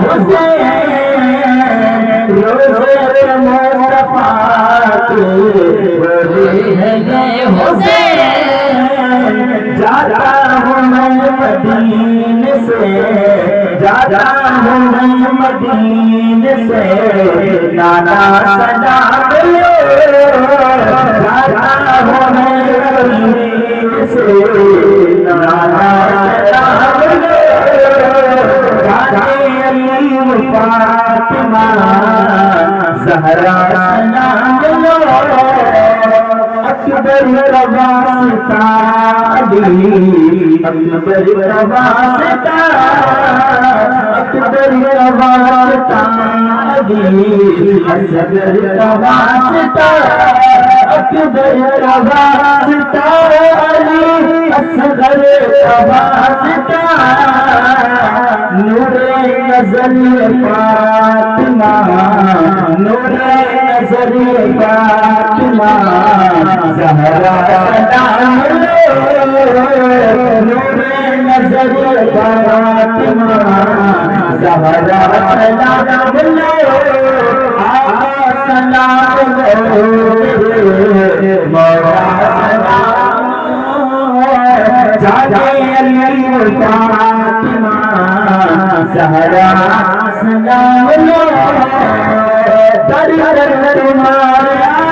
روزے مصطفیٰ کے ولی ہے یہ حسین، جاتا ہوں میں مدینے سے، جاتا ہوں میں مدینے سے، نانا صدا لے، جاتا ہوں میں مدینے سے، نانا صدا لے، جاتے علی فاطمہ زہرا سلام لو، اکبر واسطہ علی، اکبر واسطہ، اکبر واسطہ علی، اصغر واسطہ، اکبر واسطہ علی، اصغر واسطہ، نور نظر فاطمہ، نور نظر فاطمہ زہرا سلام لو، نور نظر فاطمہ زہرا سلام لو، آقا سلام لو، مولا سلام، جاتے علی فاطمہ زہرا سلام لو، در در مارا